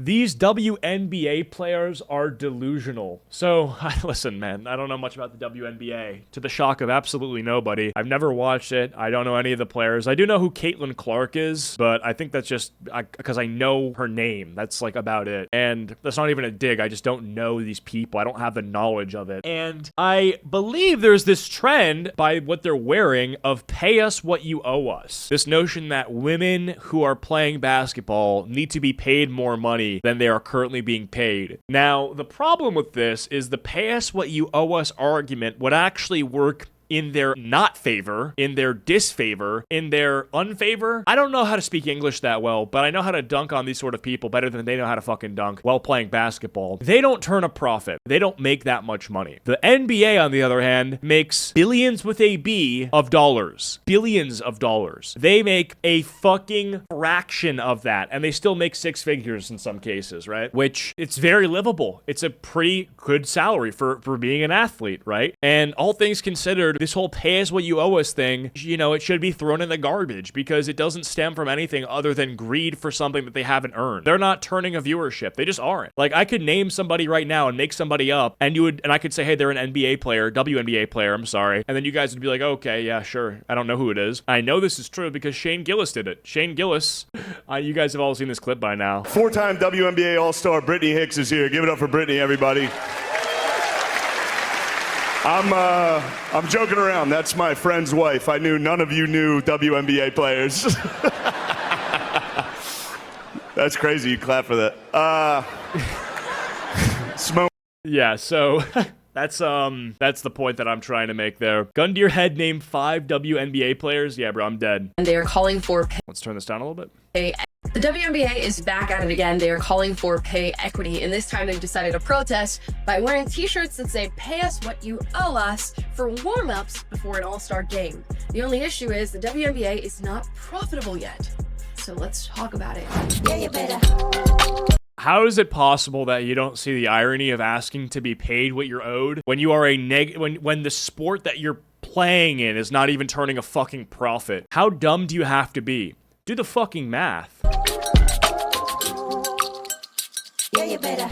These WNBA players are delusional. So, listen, man, I don't know much about the WNBA. To the shock of absolutely nobody. I've never watched it. I don't know any of the players. I do know who Caitlyn Clark is, but I think that's just because I know her name. That's like about it. And that's not even a dig. I just don't know these people. I don't have the knowledge of it. And I believe there's this trend by what they're wearing of pay us what you owe us. This notion that women who are playing basketball need to be paid more money than they are currently being paid. Now, the problem with this is the pay us what you owe us argument would actually work in their not favor, in their disfavor, in their unfavor. I don't know how to speak English that well, but I know how to dunk on these sort of people better than they know how to fucking dunk while playing basketball. They don't turn a profit. They don't make that much money. The NBA, on the other hand, makes billions with a B of dollars. Billions of dollars. They make a fucking fraction of that, and they still make six figures in some cases, right? Which, it's very livable. It's a pretty good salary for being an athlete, right? And all things considered, this whole pay us what you owe us thing, you know, it should be thrown in the garbage because it doesn't stem from anything other than greed for something that they haven't earned. They're not turning a viewership. They just aren't. Like, I could name somebody right now and make somebody up, and I could say, hey, they're an NBA player, WNBA player, I'm sorry. And then you guys would be like, okay, yeah, sure. I don't know who it is. I know this is true because Shane Gillis did it. Shane Gillis, you guys have all seen this clip by now. Four-time WNBA All-Star Brittany Hicks is here. Give it up for Brittany, everybody. I'm joking around. That's my friend's wife. I knew none of you knew WNBA players. That's crazy. You clap for that. Smoke. Yeah, so that's the point that I'm trying to make there. Gun to your head, name 5 WNBA players. Yeah, bro, I'm dead. And they are calling for Let's turn this down a little bit. The WNBA is back at it again. They are calling for pay equity, and this time they've decided to protest by wearing t-shirts that say pay us what you owe us for warm-ups before an all-star game. The only issue is the WNBA is not profitable yet. So let's talk about it. Yeah, you better. How is it possible that you don't see the irony of asking to be paid what you're owed when you are when the sport that you're playing in is not even turning a fucking profit? How dumb do you have to be? Do the fucking math. Yeah, you better.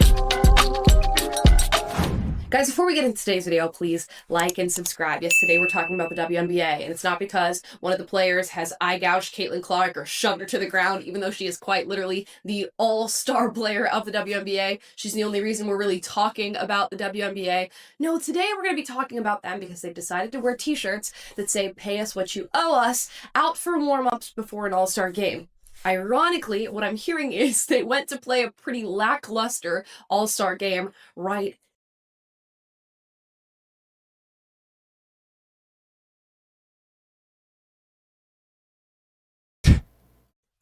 Guys, before we get into today's video, please like and subscribe. Yes, today we're talking about the WNBA, and it's not because one of the players has eye gouged Caitlyn Clark or shoved her to the ground, even though she is quite literally the all-star player of the WNBA. She's the only reason we're really talking about the WNBA. No, today we're going to be talking about them because they've decided to wear t-shirts that say pay us what you owe us out for warm-ups before an all-star game. Ironically, what I'm hearing is they went to play a pretty lackluster all-star game right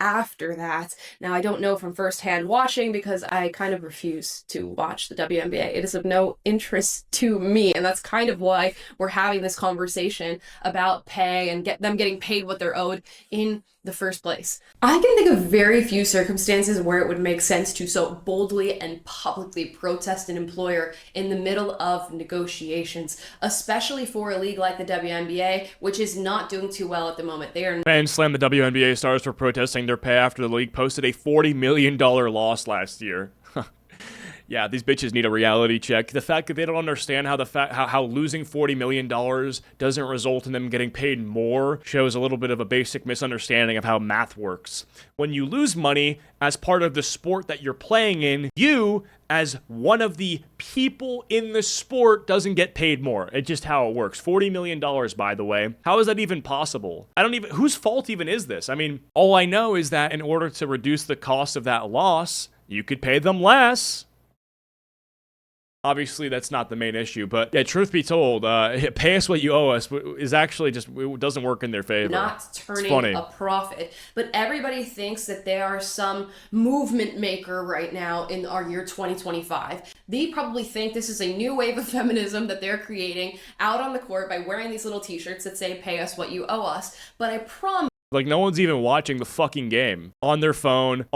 after that. Now, I don't know from firsthand watching because I kind of refuse to watch the WNBA. It is of no interest to me, and that's kind of why we're having this conversation about pay and them getting paid what they're owed in the first place. I can think of very few circumstances where it would make sense to so boldly and publicly protest an employer in the middle of negotiations, especially for a league like the WNBA, which is not doing too well at the moment. They are Fans slammed the WNBA stars for protesting their pay after the league posted a $40 million loss last year. Yeah, these bitches need a reality check. The fact that they don't understand how losing $40 million doesn't result in them getting paid more shows a little bit of a basic misunderstanding of how math works. When you lose money as part of the sport that you're playing in, you, as one of the people in the sport, doesn't get paid more. It's just how it works. $40 million, by the way. How is that even possible? Whose fault even is this? I mean, all I know is that in order to reduce the cost of that loss, you could pay them less. Obviously, that's not the main issue, but yeah, truth be told, pay us what you owe us is actually just, it doesn't work in their favor. Not turning a profit, but everybody thinks that they are some movement maker right now in our year 2025. They probably think this is a new wave of feminism that they're creating out on the court by wearing these little t-shirts that say pay us what you owe us, but I promise like, no one's even watching the fucking game. On their phone,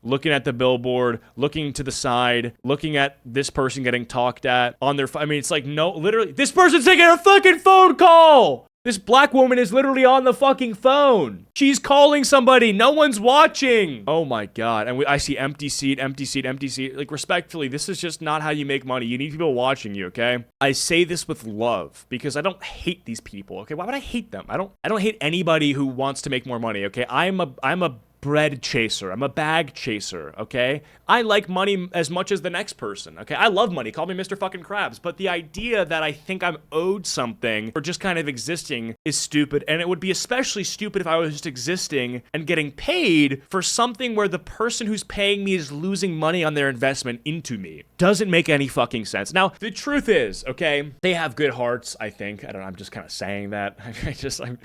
looking at the billboard, looking to the side, looking at this person getting talked at on their I mean, it's like, no, literally, this person's taking a fucking phone call! This black woman is literally on the fucking phone. She's calling somebody. No one's watching. Oh my God. And I see empty seat, empty seat, empty seat. Like, respectfully, this is just not how you make money. You need people watching you, okay? I say this with love because I don't hate these people, okay? Why would I hate them? I don't hate anybody who wants to make more money, okay? I'm a bread chaser. I'm a bag chaser, okay? I like money as much as the next person, okay? I love money. Call me Mr. fucking Krabs. But the idea that I think I'm owed something for just kind of existing is stupid. And it would be especially stupid if I was just existing and getting paid for something where the person who's paying me is losing money on their investment into me. Doesn't make any fucking sense. Now, the truth is, okay, they have good hearts, I think. I don't know, I'm just kind of saying that. I'm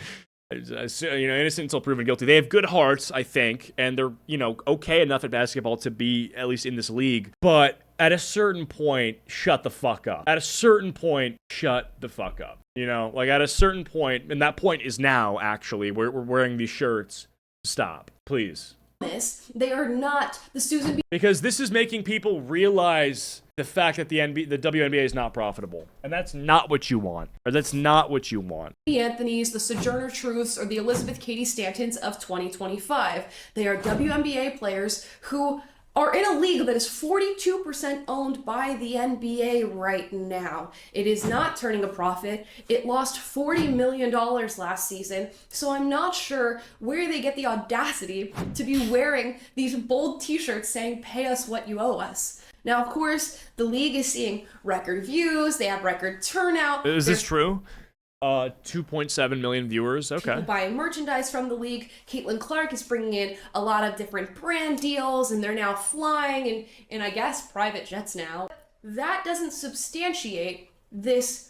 innocent until proven guilty. They have good hearts, I think, and they're, okay enough at basketball to be at least in this league. But at a certain point, shut the fuck up. At a certain point, shut the fuck up. Like at a certain point, and that point is now, actually, we're wearing these shirts. Stop, please. They are not the Susan B. Because this is making people realize the fact that the WNBA is not profitable. And that's not what you want. Or that's not what you want. The Anthonys, the Sojourner Truths, or the Elizabeth Cady Stantons of 2025. They are WNBA players who are in a league that is 42% owned by the NBA right now. It is not turning a profit. It lost $40 million last season, so I'm not sure where they get the audacity to be wearing these bold t-shirts saying, "Pay us what you owe us." Now, of course, the league is seeing record views, they have record turnout. Is this true? 2.7 million viewers. Okay. People buying merchandise from the league. Caitlyn Clark is bringing in a lot of different brand deals, and they're now flying in I guess, private jets now. That doesn't substantiate this,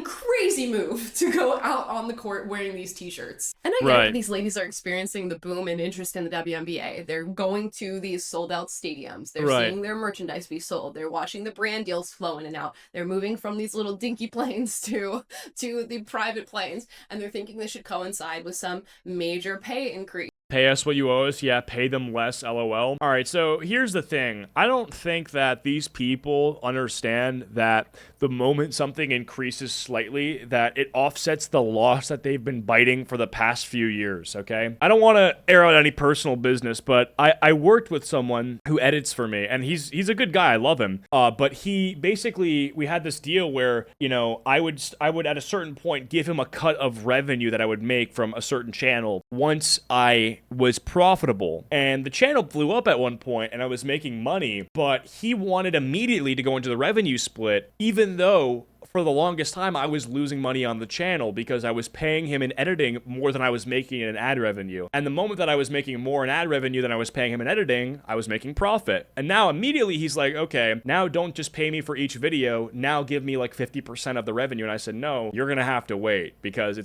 crazy move to go out on the court wearing these t-shirts. And I get these ladies are experiencing the boom and interest in the WNBA. They're going to these sold out stadiums. They're seeing their merchandise be sold. They're watching the brand deals flow in and out. They're moving from these little dinky planes to the private planes. And they're thinking this should coincide with some major pay increase. Pay us what you owe us. Yeah, pay them less, LOL. All right, so here's the thing. I don't think that these people understand that the moment something increases slightly, that it offsets the loss that they've been biting for the past few years, okay? I don't want to air out any personal business, but I worked with someone who edits for me, and he's a good guy. I love him. But he basically, we had this deal where, I would at a certain point give him a cut of revenue that I would make from a certain channel once I was profitable. And the channel blew up at one point and I was making money, but he wanted immediately to go into the revenue split, even though for the longest time I was losing money on the channel because I was paying him in editing more than I was making in ad revenue. And the moment that I was making more in ad revenue than I was paying him in editing, I was making profit. And now immediately he's like, okay, now don't just pay me for each video, now give me like 50% of the revenue. And I said, no, you're gonna have to wait because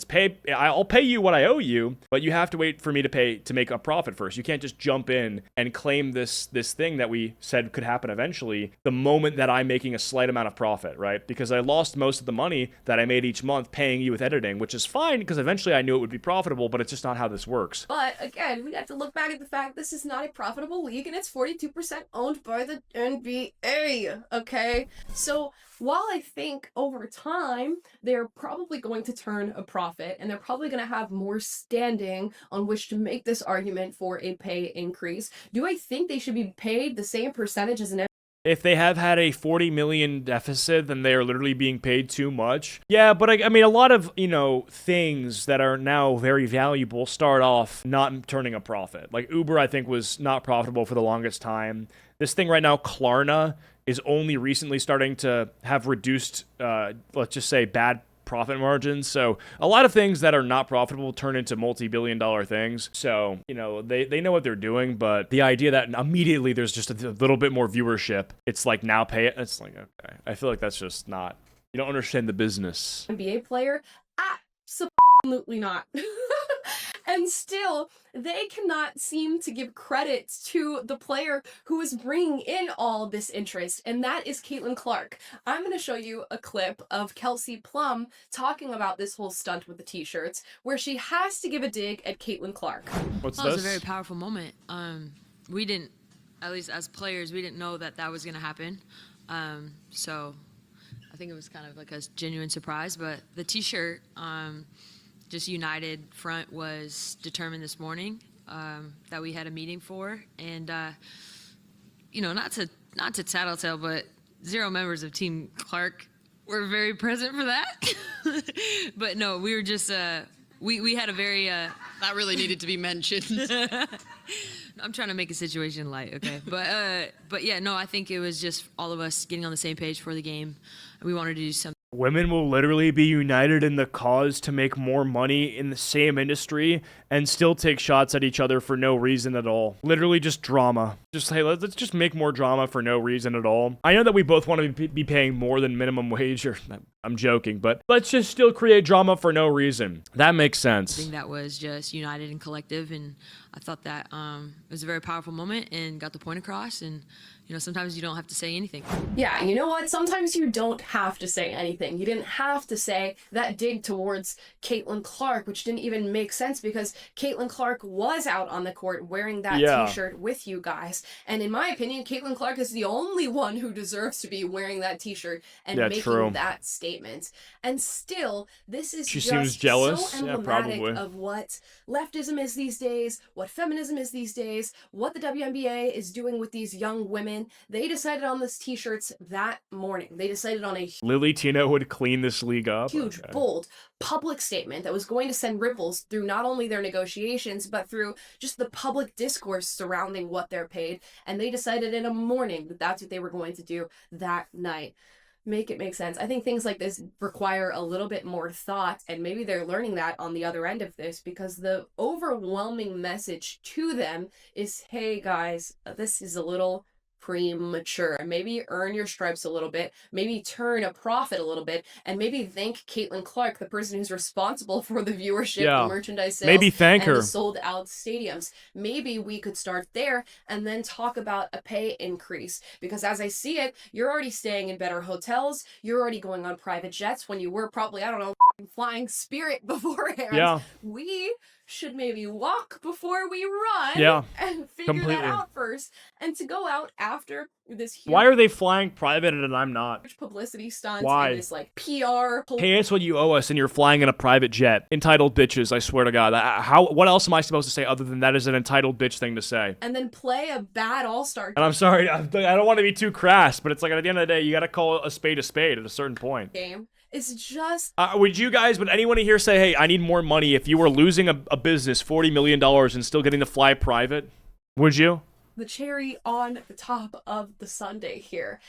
I'll pay you what I owe you, but you have to wait for me to make a profit first. You can't just jump in and claim this thing that we said could happen eventually the moment that I'm making a slight amount of profit, right? Because I lost most of the money that I made each month paying you with editing, which is fine because eventually I knew it would be profitable, but it's just not how this works. But again, we have to look back at the fact this is not a profitable league and it's 42% owned by the NBA, okay? So while I think over time they're probably going to turn a profit and they're probably going to have more standing on which to make this argument for a pay increase, do I think they should be paid the same percentage as an If they have had a 40 million deficit, then they are literally being paid too much. Yeah, but I mean, a lot of, things that are now very valuable start off not turning a profit. Like Uber, I think, was not profitable for the longest time. This thing right now, Klarna, is only recently starting to have reduced, let's just say, bad profit margins. So a lot of things that are not profitable turn into multi-billion-dollar things. So, they know what they're doing, but the idea that immediately there's just a little bit more viewership, it's like now pay it. It's like, okay. I feel like that's just not, you don't understand the business. NBA player? Absolutely not. And still, they cannot seem to give credit to the player who is bringing in all this interest, and that is Caitlyn Clark. I'm going to show you a clip of Kelsey Plum talking about this whole stunt with the t-shirts, where she has to give a dig at Caitlyn Clark. What's this? It was a very powerful moment. We didn't, at least as players, we didn't know that was going to happen. So I think it was kind of like a genuine surprise, but the t-shirt, just united front was determined this morning, that we had a meeting for, and not to tattletale, but 0 members of Team Clark were very present for that. But no, we were just we had a very That really needed to be mentioned. I'm trying to make a situation light, okay? But yeah, no, I think it was just all of us getting on the same page for the game. We wanted to do something. Women will literally be united in the cause to make more money in the same industry and still take shots at each other for no reason at all. Literally just drama. Just, hey, let's just make more drama for no reason at all. I know that we both want to be paying more than minimum wage, or I'm joking, but let's just still create drama for no reason. That makes sense. I think that was just united and collective, and I thought that it was a very powerful moment and got the point across. And sometimes you don't have to say anything. Yeah, you know what? Sometimes you don't have to say anything. You didn't have to say that dig towards Caitlyn Clark, which didn't even make sense because Caitlyn Clark was out on the court wearing that t-shirt with you guys. And in my opinion, Caitlyn Clark is the only one who deserves to be wearing that t-shirt and making that statement. And still, this is just seems jealous. so emblematic of what leftism is these days, what feminism is these days, what the WNBA is doing with these young women. They decided on this t-shirts that morning. They decided on a Lily Tino would clean this league up. Huge, bold, public statement that was going to send ripples through not only their negotiations, but through just the public discourse surrounding what they're paid. And they decided in a morning that that's what they were going to do that night. Make it make sense. I think things like this require a little bit more thought, and maybe they're learning that on the other end of this, because the overwhelming message to them is, hey guys, this is a little premature. Maybe earn your stripes a little bit, maybe turn a profit a little bit, and maybe thank Caitlyn Clark, the person who's responsible for the viewership, the merchandise sales, maybe thank her. The sold out stadiums. Maybe we could start there and then talk about a pay increase, because as I see it, you're already staying in better hotels, you're already going on private jets when you were probably, I don't know, flying Spirit beforehand. Yeah. We should maybe walk before we run and figure that out first. And to go out after this huge Why are they flying private and I'm not? publicity stunts Why? and this like PR Hey, it's what you owe us and you're flying in a private jet. Entitled bitches, I swear to God. What else am I supposed to say other than that is an entitled bitch thing to say? and then play a bad all-star And I'm sorry, I don't want to be too crass, but it's like at the end of the day, you got to call a spade at a certain point. game. It's just Would anyone here say, hey, I need more money if you were losing a business $40 million and still getting to fly private? Would you? the cherry on the top of the sundae here.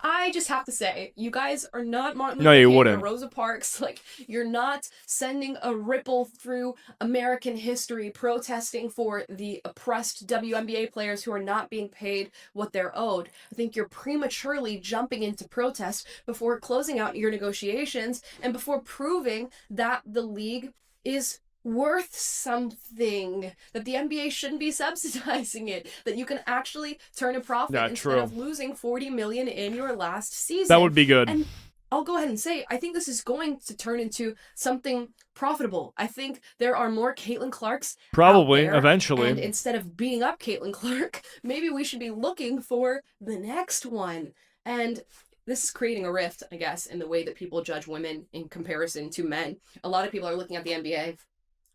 I just have to say, you guys are not Martin Luther King or Rosa Parks. Like, you're not sending a ripple through American history protesting for the oppressed WNBA players who are not being paid what they're owed. I think you're prematurely jumping into protest before closing out your negotiations and before proving that the league is worth something, that the NBA shouldn't be subsidizing it, that you can actually turn a profit instead of losing $40 million in your last season. That would be good. And I'll go ahead and say, I think this is going to turn into something profitable. I think there are more Caitlyn Clarks probably out there, eventually. and instead of beating up Caitlyn Clark, maybe we should be looking for the next one. And this is creating a rift, I guess, in the way that people judge women in comparison to men. A lot of people are looking at the NBA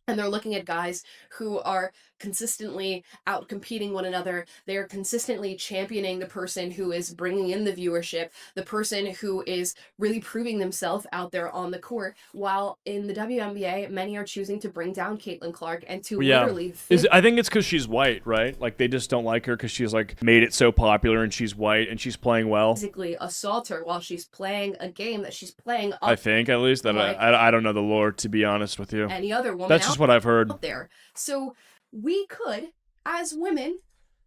and they're looking at guys who are consistently out competing one another. They are consistently championing the person who is bringing in the viewership, the person who is really proving themselves out there on the court. While in the WNBA, many are choosing to bring down Caitlyn Clark and to literally I think it's because she's white, right? Like, they just don't like her because she's like made it so popular and she's white and she's playing well. Physically assault her while she's playing a game that she's playing. I think, at least, that like I don't know the lore, to be honest with you. Any other woman. That's just what I've heard. Out there. So we could, as women,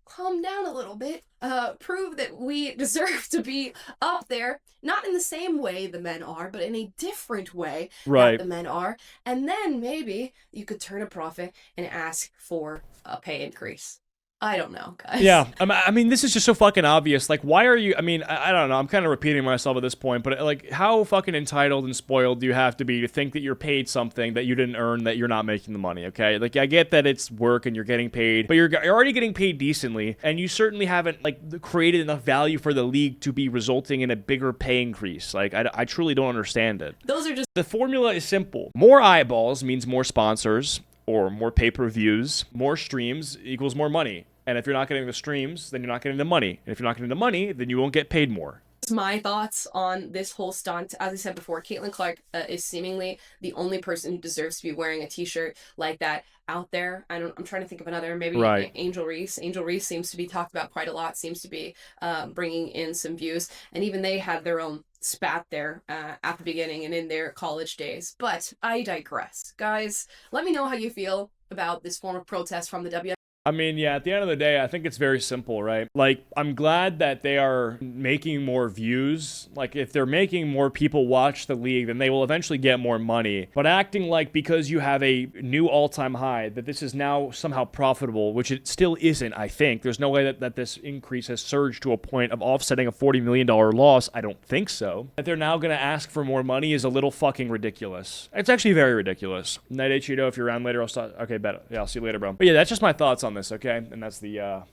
calm down a little bit, prove that we deserve to be up there, not in the same way the men are, but in a different way that the men are. And then maybe you could turn a profit and ask for a pay increase. I don't know, guys. Yeah, I mean, this is just so fucking obvious. Like, why are you? I mean, I don't know. I'm kind of repeating myself at this point, but like, how fucking entitled and spoiled do you have to be to think that you're paid something that you didn't earn, that you're not making the money? Okay, like I get that it's work and you're getting paid, but you're already getting paid decently, and you certainly haven't like created enough value for the league to be resulting in a bigger pay increase. Like, I truly don't understand it. Those are just The formula is simple: more eyeballs means more sponsors, or more pay-per-views. More streams equals more money. And if you're not getting the streams, then you're not getting the money. And if you're not getting the money, then you won't get paid more. my thoughts on this whole stunt. As I said before, Caitlyn Clark is seemingly the only person who deserves to be wearing a t-shirt like that out there. I'm trying to think of another, maybe Right. Angel Reese. Angel Reese seems to be talked about quite a lot, seems to be bringing in some views, and even they had their own spat there at the beginning and in their college days. But I digress. Guys, let me know how you feel about this form of protest from the WNBA. I mean, yeah, at the end of the day, I think it's very simple, right? Like, I'm glad that they are making more views. Like, if they're making more people watch the league, then they will eventually get more money. But acting like because you have a new all-time high, that this is now somehow profitable, which it still isn't, I think. There's no way that this increase has surged to a point of offsetting a $40 million loss. I don't think so. That they're now going to ask for more money is a little fucking ridiculous. It's actually very ridiculous. Night, Acheeto. If you're around later, I'll start. Okay, bet. Yeah, I'll see you later, bro. But yeah, that's just my thoughts on this, okay? And that's the